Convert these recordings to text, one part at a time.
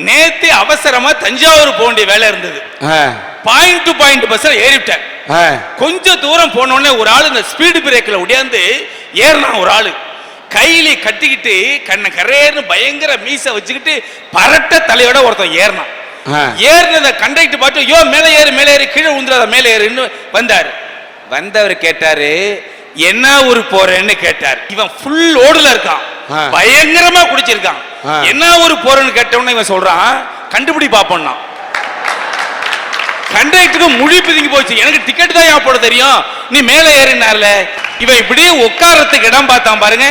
நேத்து அவசரமா தஞ்சாவூர் போக வேண்டிய வேலை இருந்தது. பாயிண்ட் டு பாயிண்ட் பஸ்ல ஏறிவிட்டேன். கொஞ்சம் தூரம் போன உடனே ஒரு ஆளு இந்த ஸ்பீடு பிரேக்ல உடையாந்து ஏறினா. ஒரு ஆளு கையில கட்டிக்கிட்டு கண்ண கரேன்னு பயங்கர மீச வச்சுக்கிட்டு பரட்ட தலையோட ஒருத்தன் ஏறினான். ஏறினத கண்டக்டர் பார்த்து யோ மேலே ஏறு மேலே ஏறி கீழே உந்துறாத மேலே ஏறுன்னு வந்தாரு. வந்தவர் கேட்டாரு என்ன ஊருக்கு போறேன்னு கேட்டார். இவன் ஃபுல் ஓடுல இருக்கான், பயங்கரமா குடிச்சிருக்கான். என்ன ஊருக்கு போறேன்னு கேட்டவன இவன் சொல்றான் கண்டுபிடி பாப்போம்னா. கண்டக்டருக்கு மொழி பிதுங்கி போச்சு. எனக்கு டிக்கெட் தான் ஏன் போட தெரியும், நீ மேலே ஏறினார்ல. இவன் இப்படியே உட்காரத்துக்கு இடம் பார்த்தான் பாருங்க.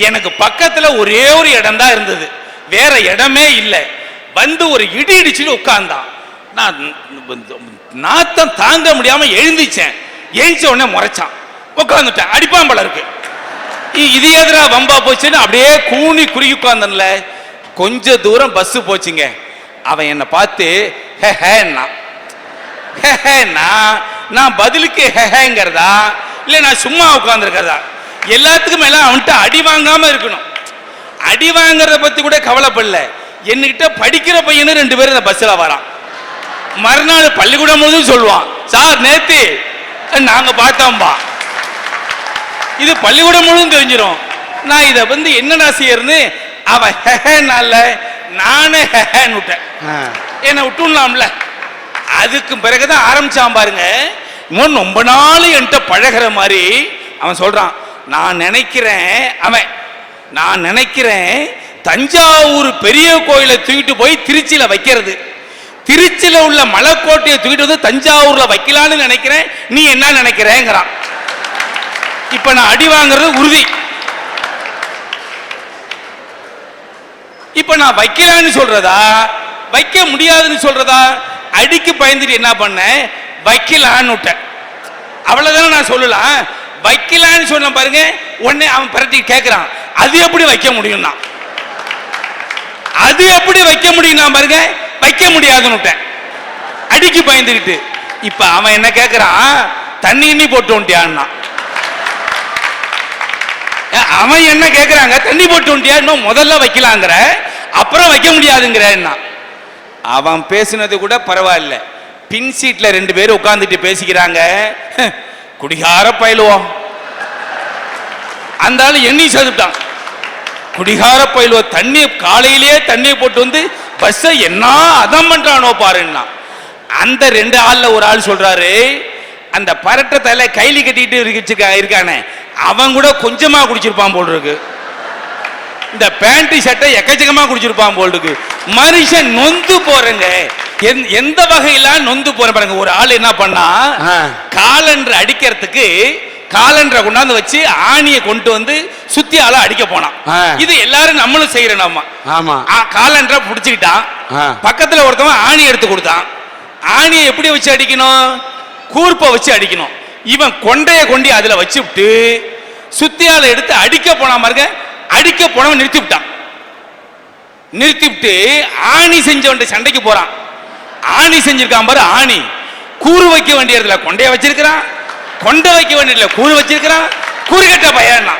எனக்கு பக்கத்துல ஒரே ஒரு இடம் தான் இருந்தது, வேற இடமே இல்லை. வந்து ஒரு இடி இடிச்சுட்டு உட்கார்ந்தான். நான் நாத்தம் தாங்க முடியாம எழுந்திச்சேன். எழுந்த உடனே முறைச்சான், உட்காந்துட்டேன். அடிப்பான் போல இருக்கு. இது எதிரா வம்பா போச்சுன்னு அப்படியே கூனி குறுகி உட்கார்ந்தன்ல. கொஞ்ச தூரம் பஸ் போச்சுங்க. அவன் என்னை பார்த்து நான் பதிலுக்கு ஹேங்கிறதா இல்ல நான் சும்மா உட்கார்ந்துருக்கிறதா? எல்லாத்துக்கும் மேல அவன்கிட்ட அடி வாங்காம இருக்கணும். அடி வாங்கறத பத்தி கூட கவலைப்படல. என்கிட்ட படிக்கிற பையனு 2 பேரும் இந்த பஸ்ல வரான். மறுநாள் பள்ளிக்கூடம் முழுதும் சொல்லுவான், சார் நேத்து நாங்க பார்த்தோம்பா. இது பள்ளிக்கூடம் முழுதும் தெரிஞ்சிடும். நான் இதை வந்து என்னடா செய்யறன்னு அவன் ஹேனால நானே ஹேன்னு விட்டேன். என்ன விட்டுலாம்ல. அதுக்கு பிறகுதான் ஆரம்பிச்சான் பாருங்க. இன்னும் ரொம்ப நாள் என்கிட்ட பழகிற மாதிரி அவன் சொல்றான், நான் நினைக்கிறேன் தஞ்சாவூர் பெரிய கோயிலை தூக்கிட்டு போய் திருச்சியில வைக்கிறது, திருச்சியில உள்ள மலைக்கோட்டையை தூக்கிட்டு வந்து தஞ்சாவூர்ல வைக்கலான்னு நினைக்கிறேன், நீ என்ன நினைக்கிறேங்கிறான். இப்ப நான் அடி வாங்குறது உறுதி. இப்ப நான் வைக்கலான்னு சொல்றதா வைக்க முடியாதுன்னு சொல்றதா? அடிக்கு பயந்துட்டு என்ன பண்ண, வைக்கலான்னு விட்டேன். அவ்வளவுதானே நான் சொல்லலாம். வைக்கலான்னு சொன்ன பாருங்க, உடனே அவன் பரட்டி கேட்கிறான், அது எப்படி வைக்க முடியும்? அது எப்படி வைக்க முடியும் பாருங்க, வைக்க முடியாதுன்னு விட்டேன் அடிக்கு பயந்துக்கிட்டு. இப்ப அவன் என்ன கேட்கிறான், தண்ணி போட்டு வந்துட்டியான்னா. அவன் என்ன கேட்கிறாங்க, தண்ணி போட்டு வந்துட்டியா, இன்னும் முதல்ல வைக்கலாங்கிற அப்புறம் வைக்க முடியாதுங்கிற. அவன் பேசினது கூட பரவாயில்ல. பின் சீட்ல 2 பேரும் உட்கார்ந்துட்டு பேசிக்கிறாங்க. குடிகார பயிலுவோம் அந்த ஆளு எண்ணி சேர்த்துட்டான். குடிகார பயிலுவோம் தண்ணி காலையிலேயே தண்ணியை போட்டு வந்து பஸ் என்ன அதம் பண்றானோ பாருன்னா. அந்த 2 ஆள்ல ஒரு ஆள் சொல்றாரு, அந்த பரட்ட தலை கைலி கட்டிட்டு இருக்கானே அவன் கூட கொஞ்சமா குடிச்சிருப்பான் போல் இருக்கு. இந்த பேண்ட் சட்டை எக்கச்சக்கமா குடிச்சிருப்பான் போல் இருக்கு. மனுஷன் நொந்து போறங்க. எந்த வகையில நொந்து போற பாருங்க. ஒரு ஆள் என்ன பண்ணா, காலண்டர் அடிக்கிறதுக்கு காலண்டரை கொண்டாந்து வச்சு ஆணியை கொண்டு வந்து சுத்தி ஆள அடிக்க போனான். இது எல்லாரும் நம்மளும் செய்யறோம். நம்ம காலண்டரை புடிச்சுக்கிட்டான். பக்கத்துல ஒருத்தவன் ஆணி எடுத்து கொடுத்தான். ஆணியை எப்படி வச்சு அடிக்கணும், கூர்ப்பை வச்சு அடிக்கணும். இவன் கொண்டைய கொண்டி அதுல வச்சுட்டு சுத்தி ஆளை எடுத்து அடிக்க போனா பாருங்க. அடிக்க போனவன் நிறுத்திவிட்டு ஆணி செஞ்சவன் சண்டைக்கு போறான். ஆணி செஞ்சிருக்கான் பாரு, ஆணி கூறு வைக்க வேண்டிய இடத்துல கொண்டைய வச்சிருக்கிறான், கொண்டை வைக்க வேண்டிய கூறு வச்சிருக்கிறான். கூறு கட்ட பையன்.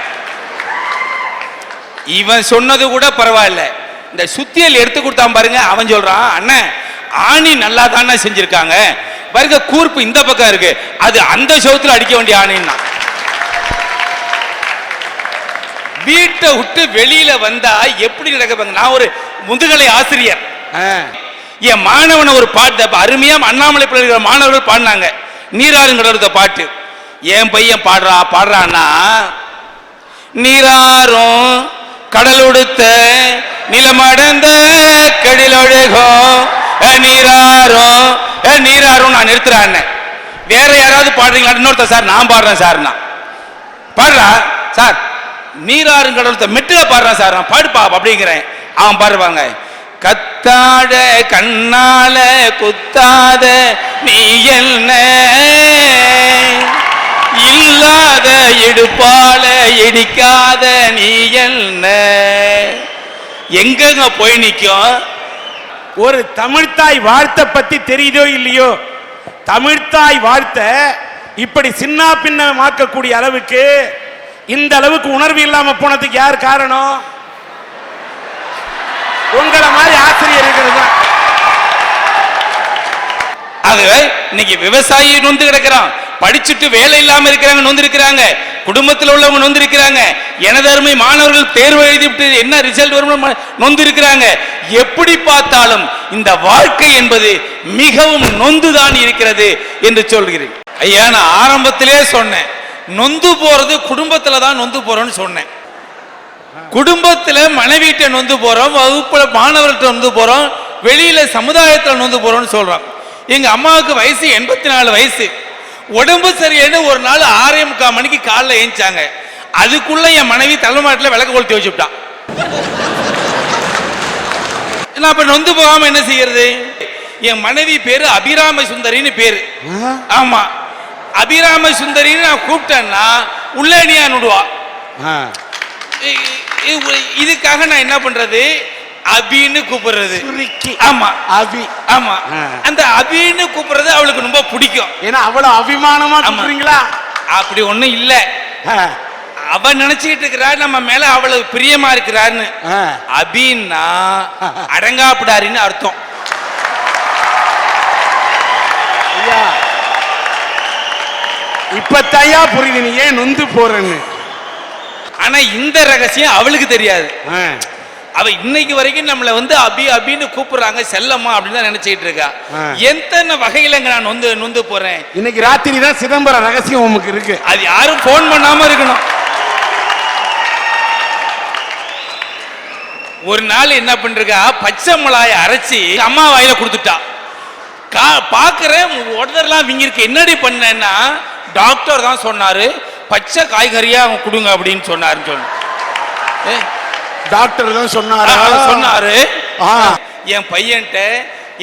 இவன் சொன்னது கூட பரவாயில்ல. இந்த சுத்தியல் எடுத்து கொடுத்தான் பாருங்க. அவன் சொல்றான், அண்ணன் ஆணி நல்லா தானே செஞ்சிருக்காங்க பாருங்க, கூர்ப்பு இந்த பக்கம் இருக்கு, அது அந்த சவுத்துல அடிக்க வேண்டிய ஆணின்னா. வீட்டை விட்டு வெளியில வந்தா எப்படி நடக்க. நான் ஒரு முதுகலை ஆசிரியர். என் மாணவனை ஒரு பாட்டு அருமையா அண்ணாமலை பிள்ளை மாணவர்கள் பாடினாங்க, நீராறுங்கிற பாட்டு. என் பையன் பாடுறான்னா, நீராறும் கடலுடுத்த நிலமடந்த கடிலொழுகும் நீராறும் நான் நிறுத்துறேன். வேற யாராவது பாடுறீங்களா? இன்னொருத்த சார் நான் பாடுறேன் சார். நான் பாடுறா சார், நீராறுங்கடலுத்த மெட்டுல பாடுறான் சார், நான் பாடுப்பா அப்படிங்கிறேன். அவன் பாடுவாங்க, கத்தாட கண்ணால குத்தாத நீ என்ன, இல்லாத இடுப்பால இடிக்காத நீ என்ன. எங்க போய் நிற்கும்? ஒரு தமிழ்த்தாய் வார்த்தை பத்தி தெரியுதோ இல்லையோ, தமிழ்த்தாய் வார்த்தை இப்படி சின்ன பின்னமாக்கக்கூடிய அளவுக்கு, இந்த அளவுக்கு உணர்வு இல்லாம போனதுக்கு யார் காரணம்? உங்களை மாதிரி ஆசிரியர் இருக்கிறது. ஆகவே இன்னைக்கு விவசாயி நொந்து கிடக்கிறான், படிச்சுட்டு வேலை இல்லாம இருக்கிறாங்க நொந்து இருக்கிறாங்க, குடும்பத்தில் உள்ளவங்க நொந்து இருக்கிறாங்க, எனது அருமை மாணவர்கள் தேர்வு எழுதிவிட்டு என்ன ரிசல்ட் வரும் நொந்து இருக்கிறாங்க. எப்படி பார்த்தாலும் இந்த வாழ்க்கை என்பது மிகவும் நொந்துதான் இருக்கிறது என்று சொல்கிறேன். ஐயா, நான் ஆரம்பத்திலே சொன்னேன், நொந்து போறது குடும்பத்துல தான் நொந்து போறோம்னு சொன்னேன். குடும்பத்துல மனைவிட்ட நொந்து போறோம், வகுப்புல மாணவர்கிட்ட நொந்து போறோம், வெளியில சமுதாயத்தில் நொந்து போறோம்னு சொல்றோம். எங்க அம்மாவுக்கு வயசு 84 வயசு. உடம்பு சரியான ஒரு நாள் 6:45 மணிக்கு காலைல ஏஞ்சாங்க. அதுக்குள்ள என் மனைவி தலைமாட்டில் விளக்கு கொளுத்தி வச்சுட்டான். நான் அப்ப நொந்து போகாம என்ன செய்யறது? என் மனைவி பேரு அபிராம சுந்தரின்னு பேரு. ஆமா, அபிராம சுந்தரின்னு நான் கூப்பிட்டேன்னா உள்ளே நீ அனுடுவா. இதுக்காக நான் என்ன பண்றது? அபின்னு கூப்பிடுறது. ஆமா, அபி. ஆமா, அந்த அபின்னு கூப்பிடுறது அவளுக்கு ரொம்ப பிடிக்கும். ஏன்னா அவ்வளவு அபிமானமா கூப்பிடுறீங்களா? அப்படி ஒண்ணும் இல்ல, அவ நினைச்சுக்கிட்டு இருக்கிறா நம்ம மேல அவ்வளவு பிரியமா இருக்கிறான்னு. அபின்னா அடங்காப்பிடாரின்னு அர்த்தம். இப்பத்தையா புரியுது நீ ஏன் நொந்து போறன்னு. ஆனா இந்த ரகசியம் அவளுக்கு தெரியாது. அவ இன்னைக்கு வரைக்கும் நம்மள வந்து அபி அபின்னு கூப்பிடுறாங்க, செல்லம்மா அப்படின்னு தான் நினைச்சிட்டு இருக்கா. எத்தனை வகையில நான் நொந்து போறேன். இன்னைக்கு ராத்திரி தான் சிதம்பரம் ரகசியம் உமக்கு இருக்கு. அது யாரும் போன் பண்ணாம இருக்கணும். ஒரு நாள் என்ன பண்றா, பச்சை மிளகாயை அரைச்சி அம்மா வாயில கொடுத்துட்டா. பாக்குறேன் உடனெல்லாம் விங்க இருக்கு. என்னடி பண்ணேன்னா டாக்டர் தான் சொன்னாரு, பச்சை காய்கறியா அவங்க கொடுங்க அப்படின்னு சொன்னாருன்னு சொன்ன. டாக்டர் தான் சொன்னாரு. என் பையன்ட்ட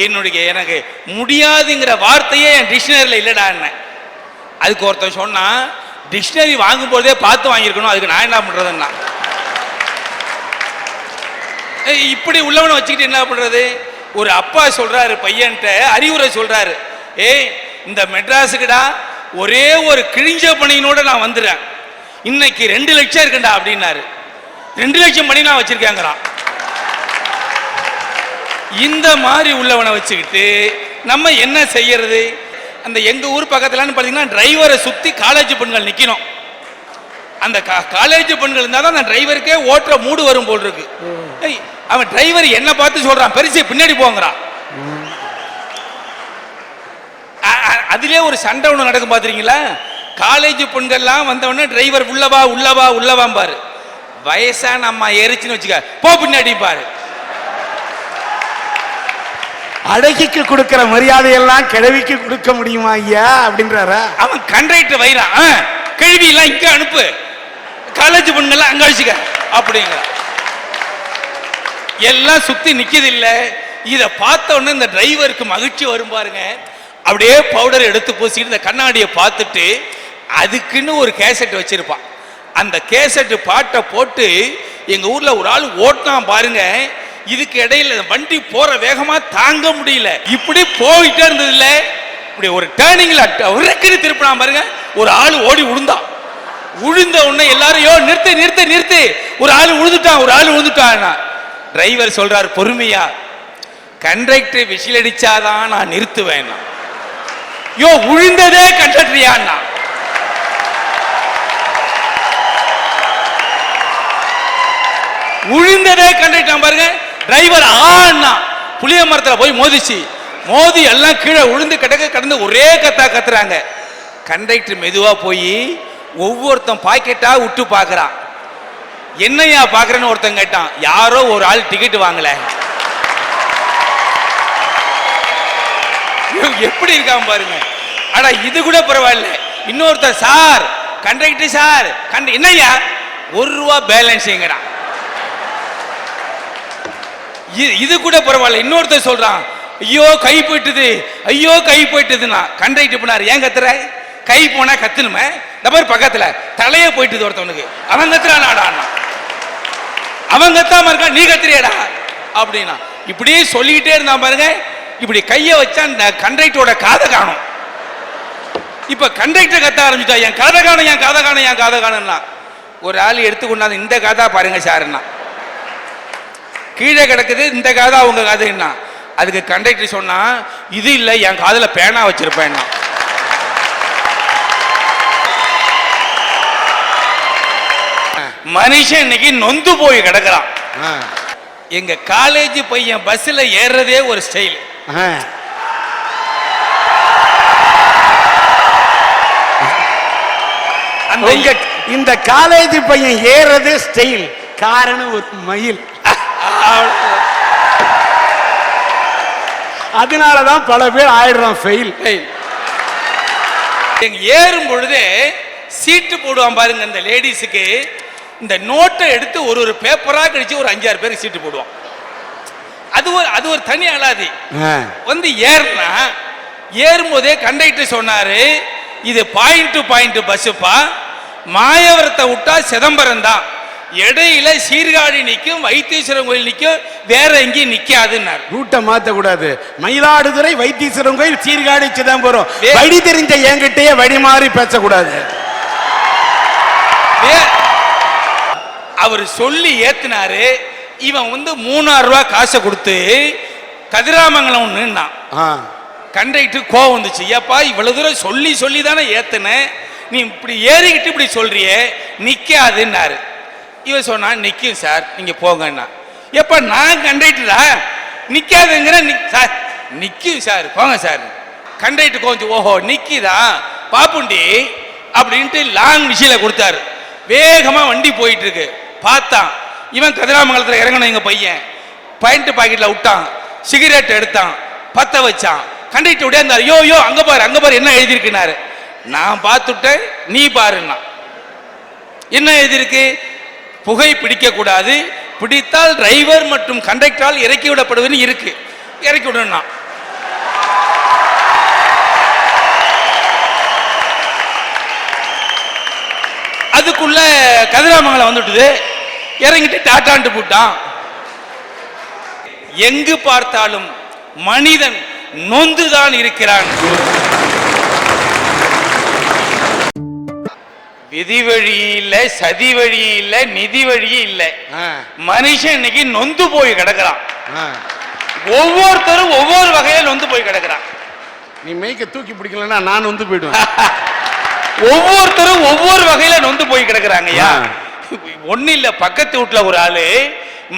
என்னுடைய எனக்கு முடியாதுங்கிற வார்த்தையே என் டிக்ஷனரியில் இல்லடா. அதுக்கு ஒருத்தன் சொன்னா, டிக்ஷனரி வாங்கும் போதே பார்த்து வாங்கியிருக்கணும், அதுக்கு நான் என்ன பண்றதுன்னா. இப்படி உள்ளவனை வச்சுக்கிட்டு என்ன பண்றது? ஒரு அப்பா சொல்றாரு பையன்ட்ட, அறிவுரை சொல்றாரு, ஏய் இந்த மெட்ராஸுக்குடா ஒரே ஒரு கிழிஞ்ச பணியினோட நான் வந்துடுறேன், இன்னைக்கு 2 லட்சம் இருக்குண்டா அப்படின்னாரு. 2 லட்சம் பணி நான் வச்சிருக்கேங்கிறான். இந்த மாதிரி உள்ளவனை வச்சுக்கிட்டு நம்ம என்ன செய்யறது? அந்த எங்க ஊர் பக்கத்துலன்னு பார்த்தீங்கன்னா டிரைவரை சுத்தி காலேஜ் பெண்கள் நிக்கணும். அந்த காலேஜ் பெண்கள் இருந்தால் தான் அந்த டிரைவருக்கே ஓட்டுற மூடு வரும் போல் இருக்கு. அவன் டிரைவர் என்ன பார்த்து சொல்றான், பெருசு பின்னாடி போங்கிறான். அதிலே ஒரு சண்டை ஒன்று நடக்கும் பாத்துறீங்களா? காலேஜ் பெண்கள்லாம் வந்தவொடனே டிரைவர் உள்ளவா உள்ளவா உள்ளவாம் பாரு. வயசான அம்மா ஏறிச்சுன்னு வச்சுக்க, போ பின்னாடி பாரு. அழகிக்கு கொடுக்கிற மரியாதையெல்லாம் கிழவிக்கு கொடுக்க முடியுமா ஐயா அப்படின்றார. அவன் கண்டக்டர் வைறான், கிழவி எல்லாம் இங்க அனுப்பு, காலேஜ் பெண்கள்லாம் அங்க அழிச்சுக்க அப்படிங்கிற. எல்லாம் சுத்தி நிக்குது இல்ல. இத பார்த்த உடனே இந்த டிரைவருக்கு மகிழ்ச்சி வரும் பாருங்க. அப்படியே பவுடர் எடுத்து பூசிட்டு இந்த கண்ணாடியை பார்த்துட்டு அதுக்குன்னு ஒரு கேசட் வச்சிருப்பான். அந்த கேசட் பாட்டை போட்டு எங்க ஊர்ல ஒரு ஆள் ஓட்டினான் பாருங்க. இதுக்கு இடையில வண்டி போற வேகமா தாங்க முடியல, இப்படி போயிட்டே இருந்தது இல்ல. இப்படி ஒரு டேர்னிங்ல திருப்பினா பாருங்க, ஒரு ஆள் ஓடி விழுந்தான். விழுந்த உடனே எல்லாரும் யோ நிறுத்து நிறுத்து நிறுத்து, ஒரு ஆள் விழுந்துட்டான் ஒரு ஆள் விழுந்துட்டான். டிரைவர் சொல்றாரு பொறுமையா, கண்டக்டர் விசில் அடிச்சாதான் நான் நிறுத்துவேன். யோ விழுந்ததே கண்டக்டரியான்னா. விழுந்ததே கண்டக்டர் பாருங்க. டிரைவர் ஆனா புளிய மரத்துல போய் மோதிச்சு, மோதி எல்லாம் கீழே விழுந்து கடந்து ஒரே கத்தா கத்துறாங்க. கண்டக்டர் மெதுவா போய் ஒவ்வொருத்தன் பாக்கெட்டா விட்டு பாக்குறான். என்னையா பாக்குறேன்னு ஒருத்தன் கேட்டான். யாரோ ஒரு ஆள் டிக்கெட் வாங்கல. எப்படி இருக்காம பாருங்க. ஆனா இது கூட பரவாயில்ல. இன்னொருத்தர் சார் கண்டக்டர் சார் என்னையா ₹1 பேலன்ஸ்ங்கிறான். இது கூட பரவாயில்ல. இன்னொருத்தர் சொல்றான், ஐயோ கை போயிட்டுது ஐயோ கை போயிட்டுதுன்னா. கண்டக்டர் பண்ணாரு, ஏன் கத்துற? கை போனா கத்துணுமே, நபர் பக்கத்துல தலைய போயிட்டுது ஒருத்தவனுக்கு, அவன் கத்துறானாடா, அவன் கத்தாம இருக்கா, நீ கத்துறியடா அப்படின்னா. இப்படியே சொல்லிக்கிட்டே இருந்தான் பாருங்க. இப்படி கைய வச்சா அந்த கண்டக்டரோட காதை காணும். இப்ப கண்டக்டர் கத்த ஆரம்பிச்சா, என் காதை காணும் என் காதை காணும் என் காதை காணும்னா. ஒரு ஆள் எடுத்துக்கொண்டாந்து, இந்த காதா பாருங்க சாருன்னா, கீழே கிடக்குது இந்த காதா உங்க காதுன்னா. அதுக்கு கண்டக்டர் சொன்னா, இது இல்லை, என் காதுல பேனா வச்சிருப்பேன். மனுஷன் இன்னைக்கு நொந்து போய் கிடக்குறான். எங்க காலேஜ் பையன் பஸ்ல ஏறதே ஒரு ஸ்டைல். இந்த காலேஜ் பையன் ஏறது ஸ்டைல், காரணம் ஒரு மயில். அதனாலதான் பல பேர் ஆயிடுறான் ஃபெயில். ஏறும் பொழுது சீட்டு போடுவான் பாருங்க, இந்த லேடிஸுக்கு இந்த நோட்டை எடுத்து ஒரு பேப்பரா கழிச்சு ஒரு 5-6 பேருக்கு சீட்டு போடுவான். அது ஒரு தனி அலாதி. வந்து ஏறும்போதே கண்டக்டர் சொன்னாரு, இது பாயிண்ட் டு பாயிண்ட் பஸ்ஸுப்பா, மாயவரத்தை விட்டா சிதம்பரம் தான், இடையில சீர்காழி நிற்கும், வைத்தீஸ்வரன் கோயில் நிற்கும், வேற எங்கேயும் நிக்காதுன்னாரு. ரூட்டை மாத்த கூடாது. மயிலாடுதுறை, வைத்தீஸ்வரன் கோயில், சீர்காழி, சிதம்பரம். வழி தெரிஞ்ச என்கிட்டயே வழி மாறி பேசக்கூடாது. அவர் சொல்லி ஏத்தினாரு. இவன் வந்து 3000 ரூபாய் காசை கொடுத்து கதிராமங்கலம் நின்னான். கண்டக்டர் கோவம் வந்துச்சு, ஏப்பா இவ்வளவு தூரம் சொல்லி சொல்லி தானே ஏத்துனேன், நீ இப்படி ஏறிக்கிட்டு இப்படி சொல்றியே, நிக்காதுன்னாரு. இவன் சொன்னா, நிக்கும் சார், நீங்க போங்கன்னா. எப்ப நான் கண்டக்டரா, நிக்காதுங்கிற சார், நிக்கும் சார், போங்க சார். கண்டக்டர் கொஞ்சம், ஓஹோ நிக்கிதா பாப்புண்டி அப்படின்ட்டு லாங் விஷயில கொடுத்தாரு. வேகமா வண்டி போயிட்டு இருக்கு. பார்த்தான், இவன் கதிராமங்கலத்தில் இறங்கணும். எங்க பையன் பாயிண்ட் பாக்கெட்ல விட்டான், சிகரெட் எடுத்தான், பத்த வச்சான். கண்டக்டர் உடையாந்தாரு, யோ அங்க பாரு அங்க பாரு, என்ன எழுதியிருக்குனாரு. நான் பார்த்துட்டேன், நீ பாருன்னா. என்ன எழுதியிருக்கு? புகை பிடிக்க கூடாது, பிடித்தால் டிரைவர் மற்றும் கண்டக்டரால் இறக்கி விடப்படுவதுன்னு இருக்கு. இறக்கி விடணும். அதுக்குள்ள கதிராமங்கலம் வந்துட்டுது. இறங்கிட்டு டாட்டாண்டு போட்டான். எங்கு பார்த்தாலும் மனிதன் நொந்துதான் இருக்கிறான். விதி வழி இல்ல, சதி வழி இல்ல, நிதி வழி இல்ல. மனுஷன் இன்னைக்கு நொந்து போய் கிடக்குறான். ஒவ்வொருத்தரும் ஒவ்வொரு வகையில நொந்து போய் கிடக்குறான். நீ மைக்க தூக்கி பிடிக்கலன்னா நான் நொந்து போயிடுவேன். ஒவ்வொருத்தரும் ஒவ்வொரு வகையில நொந்து போய் கிடக்குறாங்கய்யா. ஒண்ணு இல்ல, பக்கத்து வீட்டுல ஒரு ஆளு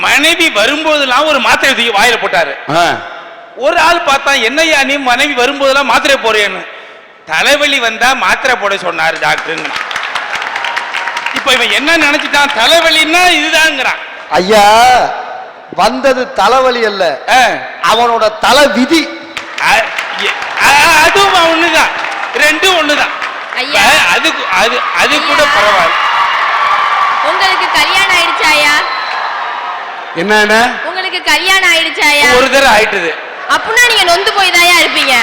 மனைவி வரும்போதெல்லாம் ஒரு மாத்திரை தூக்கி வாயில போட்டாரு. ஒரு ஆள் பார்த்தா, என்னையா நீ மனைவி வரும்போதெல்லாம் மாத்திரை போறேன்னு. தலைவலி வந்தா மாத்திரை போட சொன்னாரு டாக்டர். இப்ப இவன் என்ன நினைச்சிட்டான், தலைவலின்னா இதுதான்ங்கிறான். ஐயா, வந்தது தலைவலி அல்ல, அவனோட தலை விதி. அதுவும் ஒண்ணுதான், ரெண்டும் ஒண்ணுதான். அது கூட பரவாயில்ல. உங்களுக்கு கல்யாணம் ஆயிடுச்சாயா? என்ன உங்களுக்கு கல்யாணம் ஆயிடுச்சாயா? ஒரு தடவை ஆயிட்டது. அப்படின்னா நீங்க நொந்து போய் தாயா இருப்பீங்க.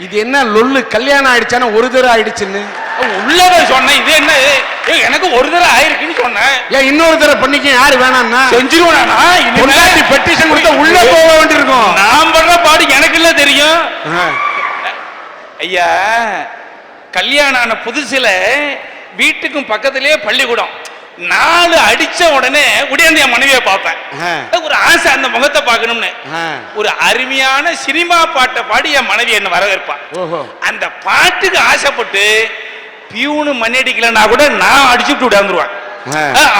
இது என்ன லொல்லு? கல்யாணம் ஆயிடுச்சானா ஒரு தடவை ஆயிடுச்சுன்னு உள்ளத சொன்னேன். இது என்ன, எனக்கு ஒரு தடவை ஆயிருக்குன்னு சொன்னேன். ஏன் இன்னொரு தடவை பண்ணிக்க? யாரு வேணாம்னா செஞ்சிருவானா? பெட்டிஷன் கொடுத்தா உள்ள போக வேண்டியிருக்கும். நான் பண்ற பாடு எனக்கு இல்ல தெரியும். ஐயா, கல்யாணம் ஆன புதுசுல வீட்டுக்கும் பக்கத்திலேயே பள்ளிக்கூடம். 4 அடிச்ச உடனே உடையாந்து என் மனைவியை பார்ப்பேன். ஒரு ஆசை அந்த முகத்தை பார்க்கணும்னு. ஒரு அருமையான சினிமா பாட்டை பாடி என் மனைவி என்ன வரவேற்பான். அந்த பாட்டுக்கு ஆசைப்பட்டு பியூனு மணி அடிக்கலன்னா கூட நான் அடிச்சுட்டு விடாந்துருவான்.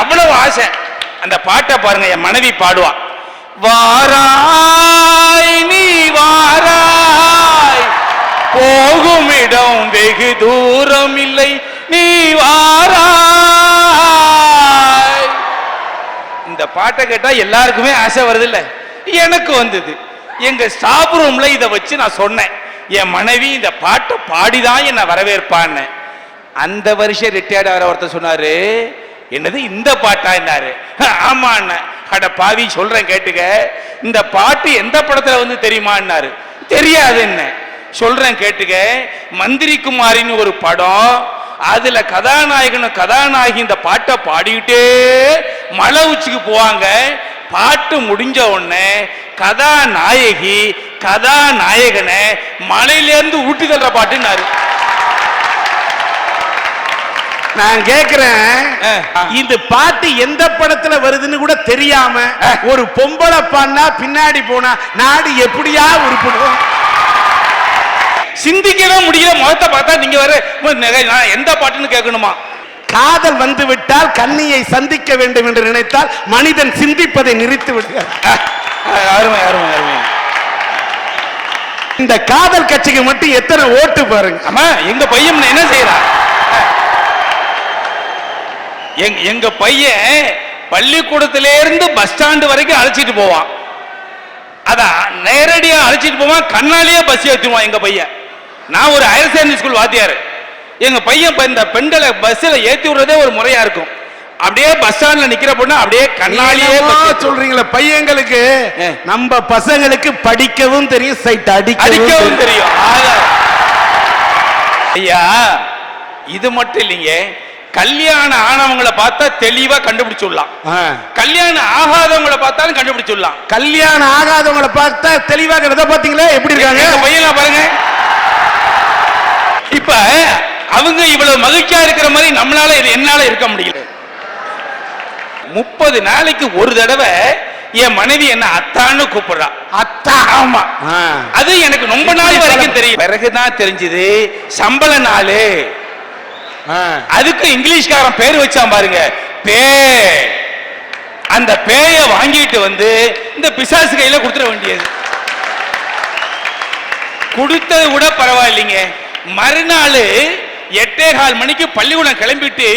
அவ்வளவு ஆசை. அந்த பாட்டை பாருங்க, என் மனைவி பாடுவா. வாராய் நீ வாராய், போகும் இடம் வெகு தூரம் இல்லை, நீ வாராய். இந்த பாட்டை கேட்டா எல்லாருக்குமே ஆசை வருது இல்ல? எனக்கு வந்தது. எங்க ஸ்டாப் ரூம்ல இதை வச்சு நான் சொன்னேன், என் மனைவி இந்த பாட்டை பாடிதான் என்ன வரவேற்பான்னு. அந்த வருஷம் ரிட்டையர்ட் ஆகிற ஒருத்தர் சொன்னாரு, என்னது இந்த பாட்டா என்னாரு? ஆமா அண்ணா. அட பாவி, சொல்றேன் கேட்டுக்க, இந்த பாட்டு எந்த படத்துல வந்து தெரியுமான்னாரு. தெரியாது என்ன. சொல்றேன் கேட்டுக்க, மந்திரி குமாரின்னு ஒரு படம், அதுல கதாநாயகனும் கதாநாயகி இந்த பாட்டை பாடிக்கிட்டே மலை உச்சிக்கு போவாங்க. பாட்டு முடிஞ்ச உடனே கதாநாயகி கதாநாயகனை மலையிலேருந்து ஊட்டி தள்ளுற பாட்டுன்னாரு. நான் கேக்குறேன் ஆ. இந்த பாட்டு எந்த படத்துல வருதுன்னு கூட தெரியாம ஒரு பொம்பளை பாண்டா பின்னாடி போனா நாடு எப்படியா உருப்படும்? சிந்திக்கவே முடியல. முகத்தை பார்த்தா நீங்க வர நான் எந்த பாட்டுன்னு கேட்கணுமா? காதல் வந்து விட்டால் கன்னியை சந்திக்க வேண்டும் என்று நினைத்தால் மனிதன் சிந்திப்பதை நிறுத்தி விடுகிறார். அருமை அருமை அருமை. இந்த காதல் கட்சிக்கு மட்டும் எத்தனை ஓட்டு பாருங்க. ஆமா, எங்க பையன் என்ன செய்யறான்? எங்க பையன் பள்ளிக்கூடத்தில இருந்து பஸ் ஸ்டாண்டு வரைக்கும் அழைச்சிட்டு போவான். அதான் நேரடியா அழைச்சிட்டு போவான், கண்ணாலேயே பஸ் ஏற்றுவான் எங்க பையன். நான் ஒரு ஹையர் செகண்டரி ஸ்கூல் வாத்தியார். எங்க பையன் இந்த பெண்களை பஸ்ல ஏத்தி விடுறதே ஒரு முறையா இருக்கும். அப்படியே பஸ் ஸ்டாண்ட்ல நிக்கிற பொண்ணு அப்படியே கண்ணாலேயே சொல்றீங்களா? பையங்களுக்கு நம்ம பசங்களுக்கு படிக்கவும் தெரியும், சைட் அடிக்கவும் தெரியும். ஐயா, இது மட்டும் இல்லைங்க, கல்யாண ஆனவங்களை பார்த்தா தெளிவா கண்டுபிடிச்சுடலாம். கல்யாணம் ஆகாதவங்களை பார்த்தாலும் கண்டுபிடிச்சுடலாம். கல்யாணம் ஆகாதவங்களை பார்த்தா தெளிவாக பாத்தீங்களா எப்படி இருக்காங்க பையனா பாருங்க. இப்ப அவங்க இவ்வளவு மகிழ்ச்சியா இருக்கிற மாதிரி நம்மளால என்னால இருக்க முடியல. 30 நாளைக்கு ஒரு தடவை என் மனைவி என்ன அத்தான்னு கூப்பிடுறா. அத்தா, ஆமா. அது எனக்கு ரொம்ப நாள் வரைக்கும் தெரியும். பிறகுதான் தெரிஞ்சது சம்பள நாளு. அதுக்கு இங்கிலீஷ்காரன் பேர் வச்சான் பாருங்க, பே. அந்த பேய வாங்கிட்டு வந்து இந்த பிசாசு கையில கொடுத்துட வேண்டியது. கொடுத்தது கூட பரவாயில்லைங்க. மறுநாள் 8:15 மணிக்கு பள்ளிக்கூடம் கிளம்பிட்டு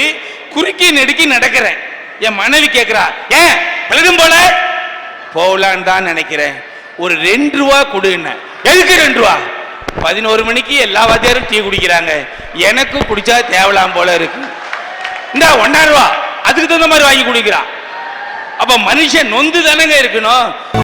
குறுக்கி நெடுக்கி நடக்கிறேன். என் மனைவி கேட்கிறா, ஏன் பள்ளிக்கூடம் போல? போகலான்னு தான் நினைக்கிறேன், ஒரு 2 ரூபா கொடுன்னு. எதுக்கு 2 ரூபா? 11 மணிக்கு எல்லா வாத்தியாரும் டீ குடிக்கிறாங்க, எனக்கு குடிச்சா தேவலாம் போல இருக்கு. இந்த 1.5 ரூபா அதுக்கு தகுந்த மாதிரி வாங்கி குடிக்கிறான். அப்ப மனுஷன் நொந்து தானங்க இருக்கணும்.